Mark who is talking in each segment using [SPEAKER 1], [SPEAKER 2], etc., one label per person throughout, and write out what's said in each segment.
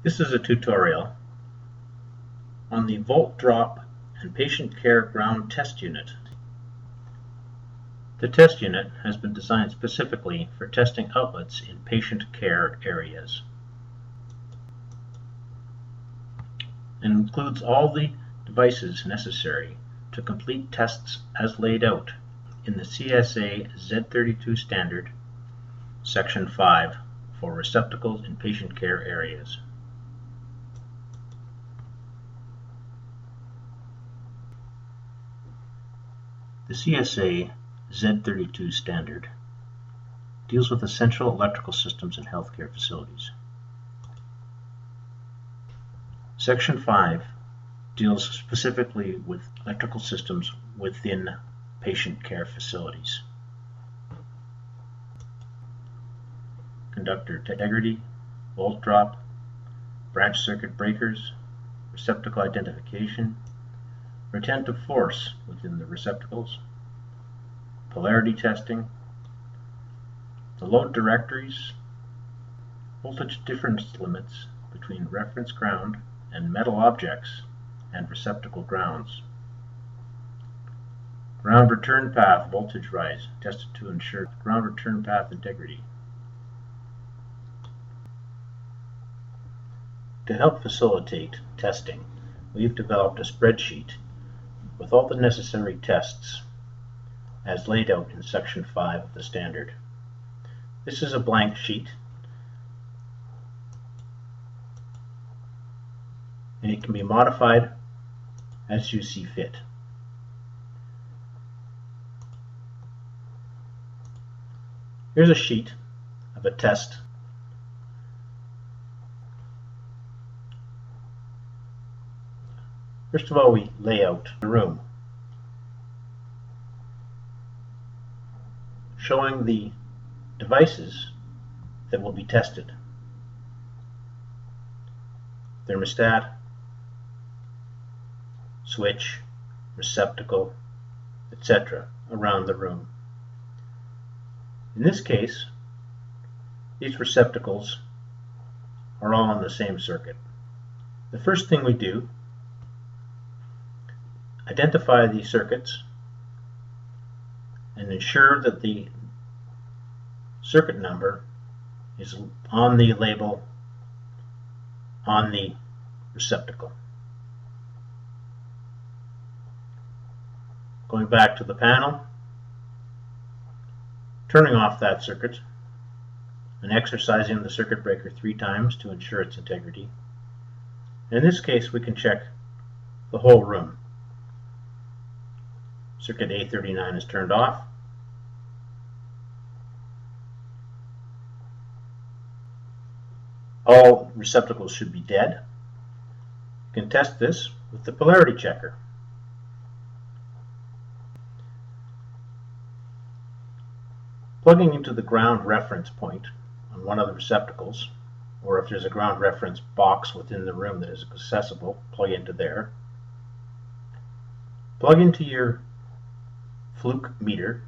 [SPEAKER 1] This is a tutorial on the volt drop and patient care ground test unit. The test unit has been designed specifically for testing outlets in patient care areas and includes all the devices necessary to complete tests as laid out in the CSA Z32 standard, Section 5 for receptacles in patient care areas. The CSA Z32 standard deals with essential electrical systems in healthcare facilities. Section 5 deals specifically with electrical systems within patient care facilities. Conductor integrity, volt drop, branch circuit breakers, receptacle identification, retentive force within the receptacles, polarity testing, the load directories, voltage difference limits between reference ground and metal objects and receptacle grounds, ground return path voltage rise tested to ensure ground return path integrity. To help facilitate testing, we've developed a spreadsheet with all the necessary tests as laid out in Section 5 of the standard. This is a blank sheet, and it can be modified as you see fit. Here's a sheet of a test. First of all, we lay out the room, showing the devices that will be tested. Thermostat, switch, receptacle, etc. around the room. In this case, these receptacles are all on the same circuit. The first thing we do, identify the circuits and ensure that the circuit number is on the label on the receptacle. Going back to the panel, turning off that circuit and exercising the circuit breaker 3 times to ensure its integrity. In this case, we can check the whole room. Circuit A39 is turned off. All receptacles should be dead. You can test this with the polarity checker. Plugging into the ground reference point on one of the receptacles, or if there's a ground reference box within the room that is accessible, plug into there. Plug into your fluke meter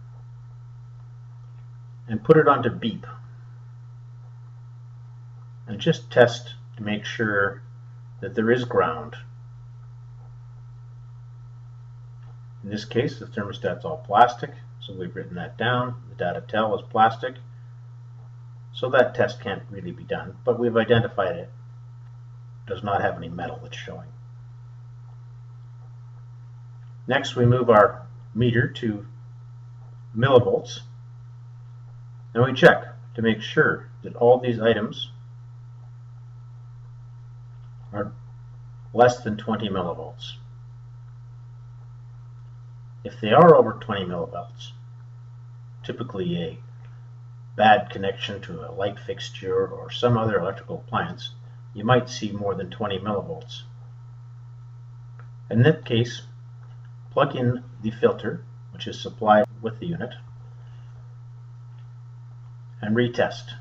[SPEAKER 1] and put it onto beep, and just test to make sure that there is ground. In this case, the thermostat's all plastic, so we've written that down. The data tel is plastic, so that test can't really be done, but we've identified it. It does not have any metal that's showing. Next, we move our meter to millivolts, and we check to make sure that all these items are less than 20 millivolts. If they are over 20 millivolts, typically a bad connection to a light fixture or some other electrical appliance, you might see more than 20 millivolts. In that case, plug in the filter, which is supplied with the unit, and retest.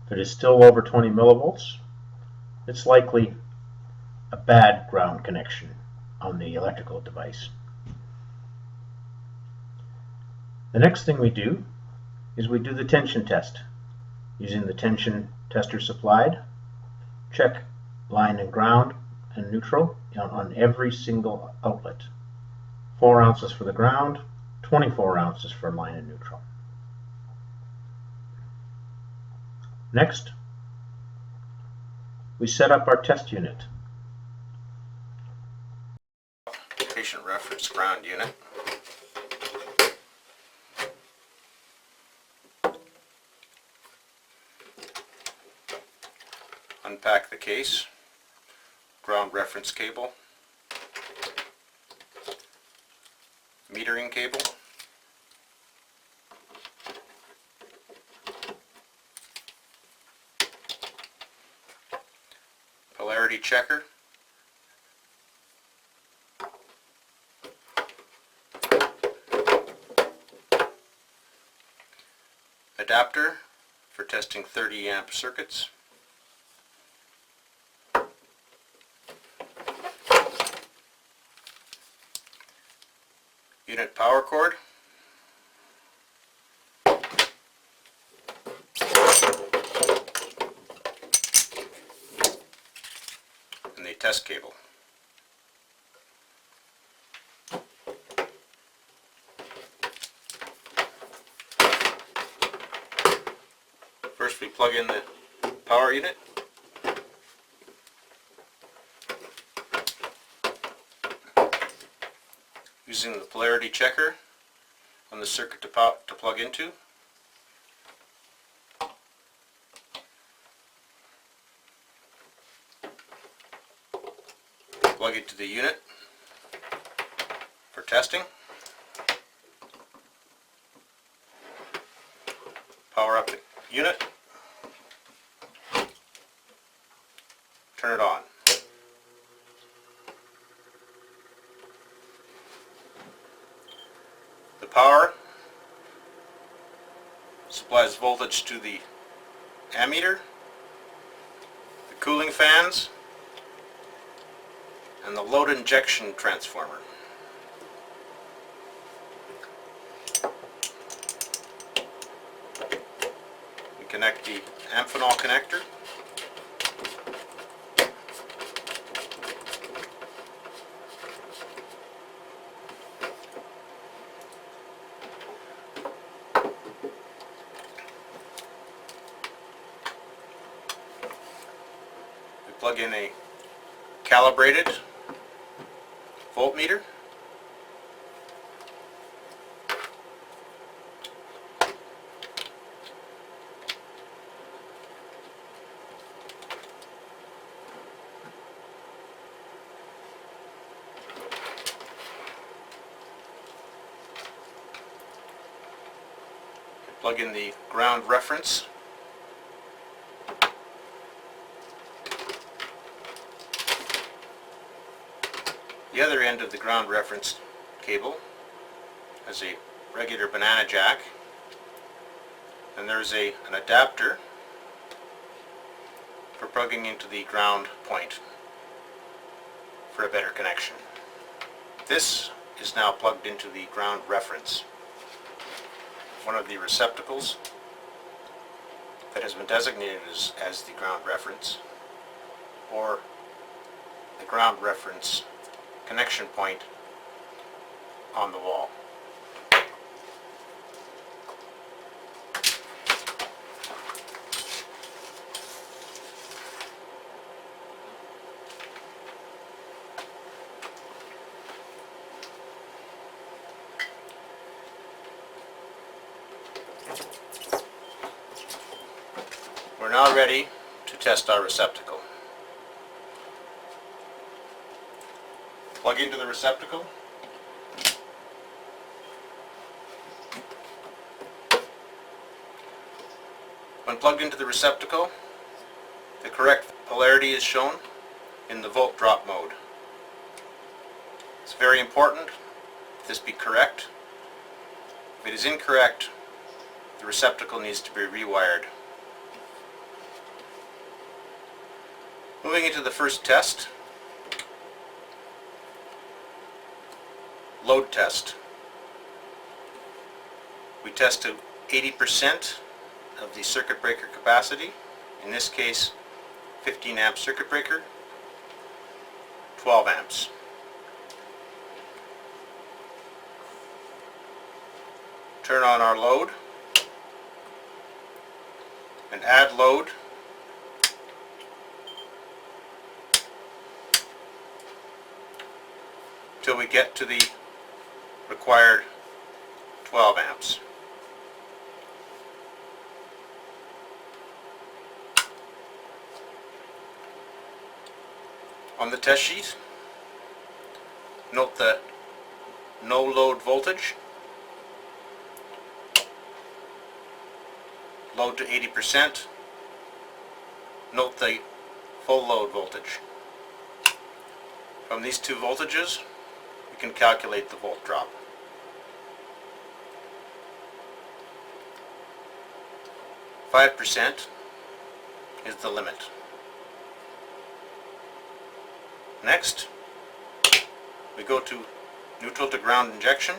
[SPEAKER 1] If it is still over 20 millivolts, it's likely a bad ground connection on the electrical device. The next thing we do is we do the tension test using the tension tester supplied Check line and ground and neutral on every single outlet. 4 ounces for the ground, 24 ounces for line and neutral. Next, we set up our test unit.
[SPEAKER 2] Patient reference ground unit. Unpack the case, ground reference cable, metering cable, polarity checker, adapter for testing 30 amp circuits, unit power cord, and the test cable. First we plug in the power unit. Using the polarity checker on the circuit to plug into. Plug it to the unit for testing. Power up the unit. Turn it on. The power supplies voltage to the ammeter, the cooling fans, and the load injection transformer. We connect the amphenol connector. We plug in a calibrated voltmeter. Plug in the ground reference. The other end of the ground reference cable has a regular banana jack, and there's an adapter for plugging into the ground point for a better connection. This is now plugged into the ground reference, one of the receptacles that has been designated as the ground reference, or the ground reference connection point on the wall. We're now ready to test our receptacle. Plug into the receptacle. When plugged into the receptacle, the correct polarity is shown in the volt drop mode. It's very important that this be correct. If it is incorrect, the receptacle needs to be rewired. Moving into the first test, load test. We test to 80% of the circuit breaker capacity, in this case 15 amp circuit breaker, 12 amps. Turn on our load and add load till we get to the required 12 amps. On the test sheet, note the no load voltage, load to 80%, note the full load voltage. From these two voltages, we can calculate the volt drop. %5 is the limit. Next, we go to neutral to ground injection,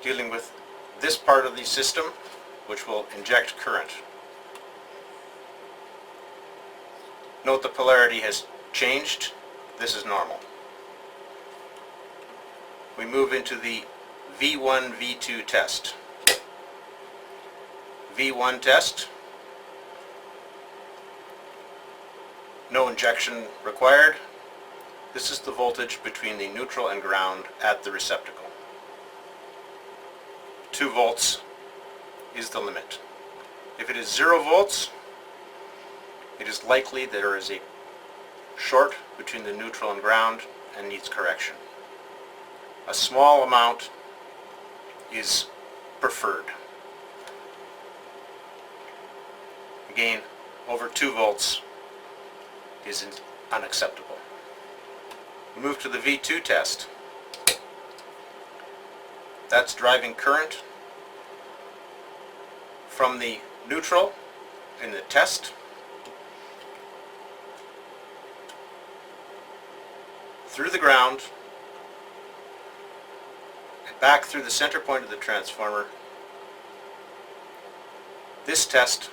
[SPEAKER 2] dealing with this part of the system, which will inject current. Note the polarity has changed. This is normal. We move into the V1, V2 test. V1 test, no injection required. This is the voltage between the neutral and ground at the receptacle. 2 volts is the limit. If it is 0 volts, it is likely there is a short between the neutral and ground and needs correction. A small amount is preferred. Again, over 2 volts is unacceptable. We move to the V2 test. That's driving current from the neutral in the test through the ground and back through the center point of the transformer. This test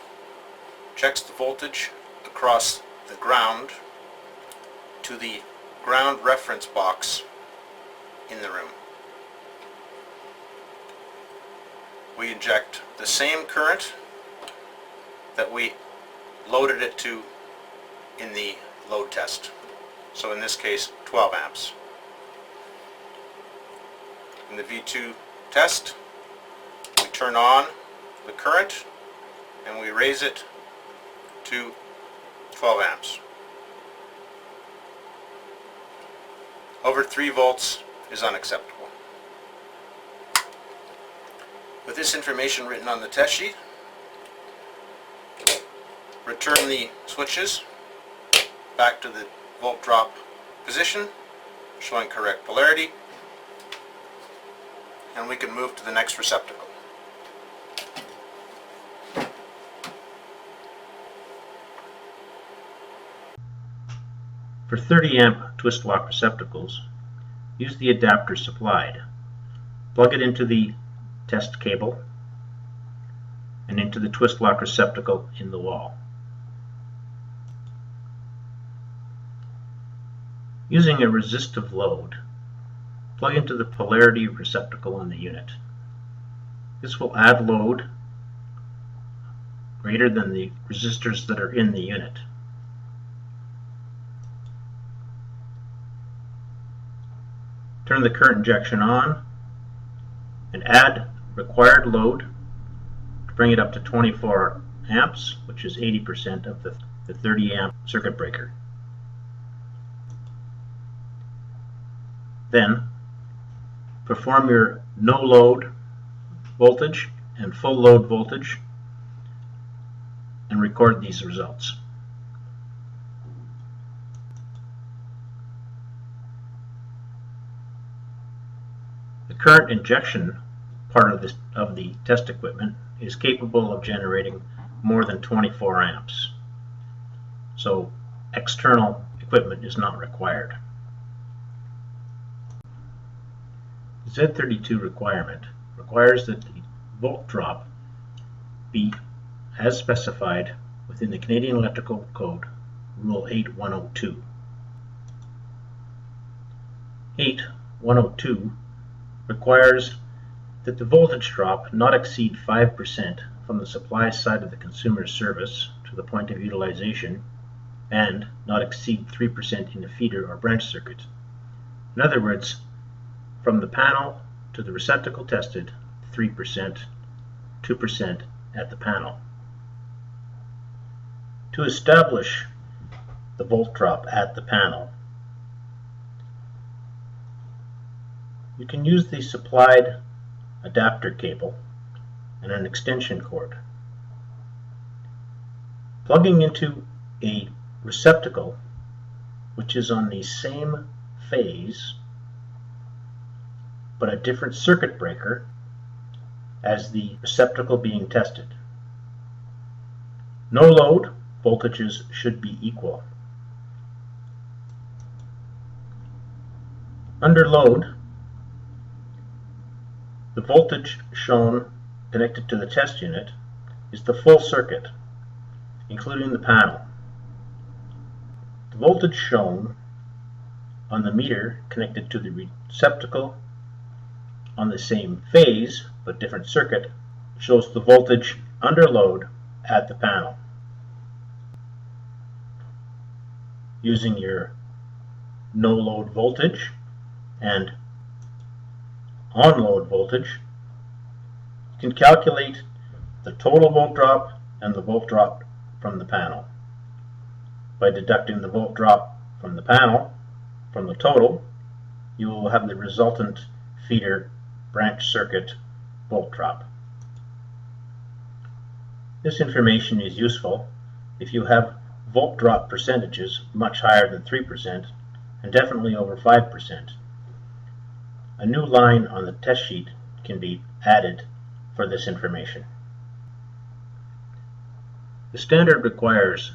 [SPEAKER 2] checks the voltage across the ground to the ground reference box in the room. We inject the same current that we loaded it to in the load test. So in this case, 12 amps. In the V2 test, we turn on the current and we raise it to 12 amps. Over 3 volts is unacceptable. With this information written on the test sheet, return the switches back to the volt drop position, showing correct polarity, and we can move to the next receptacle.
[SPEAKER 1] For 30 amp twist lock receptacles, use the adapter supplied. Plug it into the test cable and into the twist lock receptacle in the wall. Using a resistive load, plug into the polarity receptacle on the unit. This will add load greater than the resistors that are in the unit. Turn the current injection on and add required load to bring it up to 24 amps, which is 80% of the 30 amp circuit breaker. Then perform your no load voltage and full load voltage and record these results. The current injection part of the test equipment is capable of generating more than 24 amps. So external equipment is not required. The Z32 requirement requires that the volt drop be as specified within within the Canadian Electrical Code, Rule 8102. 8102 requires that the voltage drop not exceed 5% from the supply side of the consumer's service to the point of utilization and not exceed 3% in the feeder or branch circuit. In other words, from the panel to the receptacle tested, 3%, 2% at the panel. To establish the volt drop at the panel, you can use the supplied adapter cable and an extension cord. Plugging into a receptacle which is on the same phase but a different circuit breaker as the receptacle being tested. No load, voltages should be equal. Under load, the voltage shown connected to the test unit is the full circuit, including the panel. The voltage shown on the meter connected to the receptacle on the same phase but different circuit shows the voltage under load at the panel. Using your no load voltage and on load voltage, you can calculate the total volt drop and the volt drop from the panel. By deducting the volt drop from the panel from the total, you will have the resultant feeder branch circuit volt drop. This information is useful if you have volt drop percentages much higher than 3% and definitely over 5%. A new line on the test sheet can be added for this information. The standard requires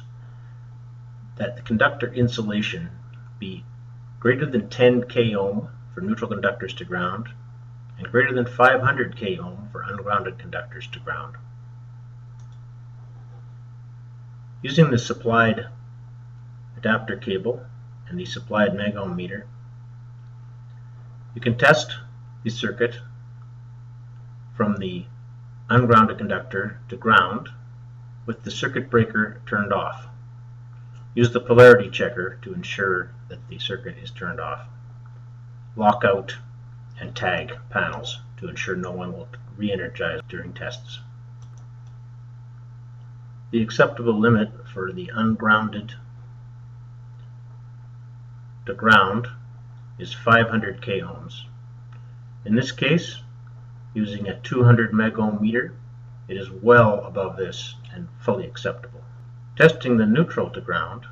[SPEAKER 1] that the conductor insulation be greater than 10 k ohm for neutral conductors to ground and greater than 500 k ohm for ungrounded conductors to ground. Using the supplied adapter cable and the supplied megohm meter, you can test the circuit from the ungrounded conductor to ground with the circuit breaker turned off. Use the polarity checker to ensure that the circuit is turned off. Lock out and tag panels to ensure no one will re-energize during tests. The acceptable limit for the ungrounded to ground is 500 k ohms. In this case, using a 200 megohm meter, it is well above this and fully acceptable. Testing the neutral to ground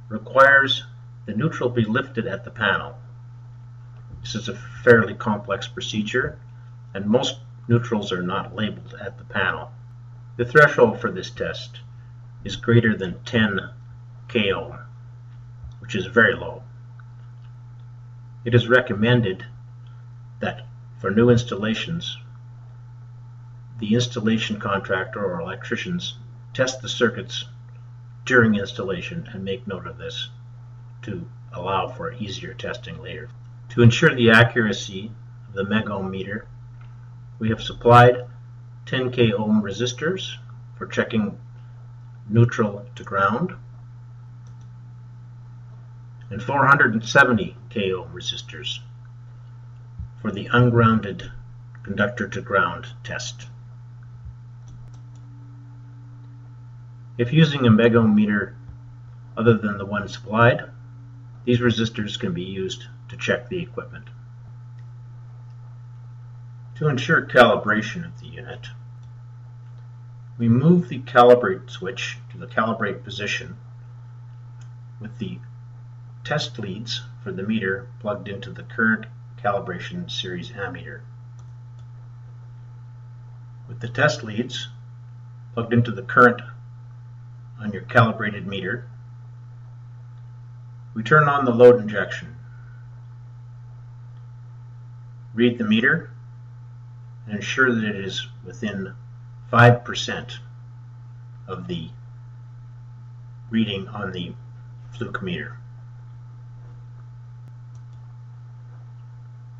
[SPEAKER 1] requires the neutral be lifted at the panel. This is a fairly complex procedure, and most neutrals are not labeled at the panel. The threshold for this test is greater than 10 k ohm, which is very low. It is recommended that for new installations, the installation contractor or electricians test the circuits during installation and make note of this to allow for easier testing later. To ensure the accuracy of the megohm meter, we have supplied 10 k ohm resistors for checking neutral to ground and 470 k ohm resistors for the ungrounded conductor to ground test. If using a megohm meter other than the one supplied, these resistors can be used to check the equipment. To ensure calibration of the unit, we move the calibrate switch to the calibrate position with the test leads for the meter plugged into the current calibration series ammeter. With the test leads plugged into the current on your calibrated meter, we turn on the load injection. Read the meter and ensure that it is within 5% of the reading on the fluke meter.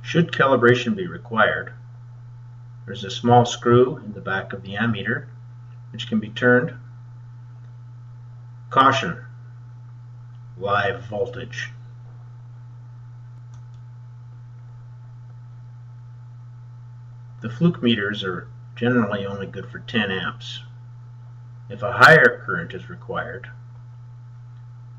[SPEAKER 1] Should calibration be required, there's a small screw in the back of the ammeter which can be turned. Caution, live voltage. The fluke meters are generally only good for 10 amps. If a higher current is required,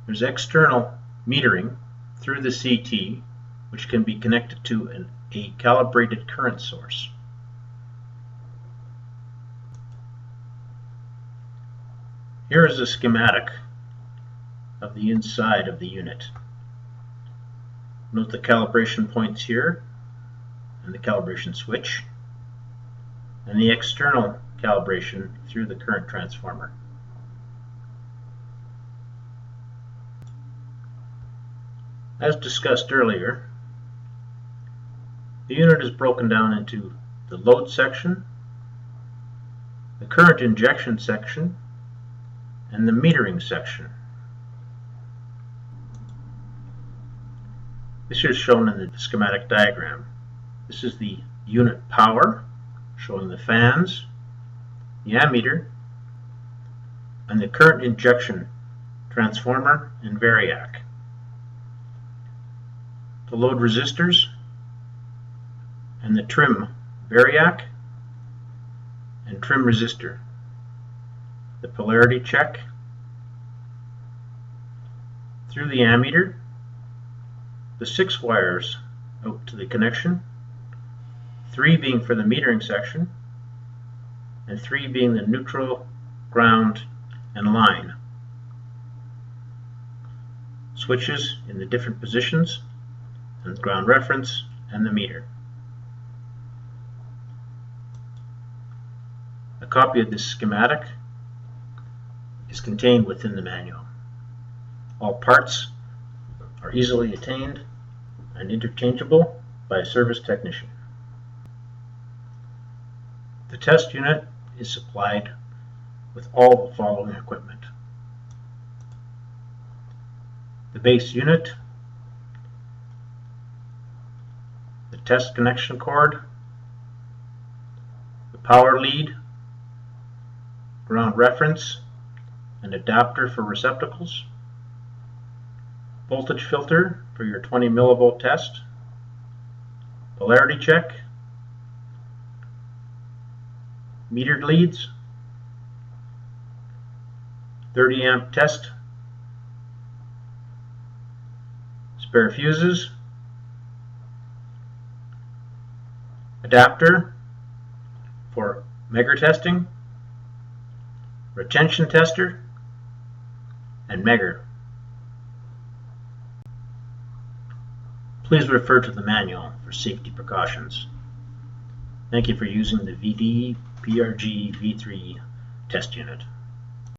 [SPEAKER 1] there's external metering through the CT which can be connected to a calibrated current source. Here is a schematic of the inside of the unit. Note the calibration points here and the calibration switch, and the external calibration through the current transformer. As discussed earlier, the unit is broken down into the load section, the current injection section, and the metering section. This is shown in the schematic diagram. This is the unit power, showing the fans, the ammeter, and the current injection transformer and variac. The load resistors and the trim variac and trim resistor. The polarity check through the ammeter, the 6 wires out to the connection, 3 being for the metering section, and 3 being the neutral, ground, and line. Switches in the different positions, and the ground reference, and the meter. A copy of this schematic is contained within the manual. All parts are easily attained and interchangeable by a service technician. The test unit is supplied with all the following equipment: the base unit, the test connection cord, the power lead, ground reference, an adapter for receptacles, voltage filter for your 20 millivolt test, polarity check, metered leads, 30 amp test, spare fuses, adapter for megger testing, retention tester, and megger. Please refer to the manual for safety precautions. Thank you for using the VDPRG V3 test unit.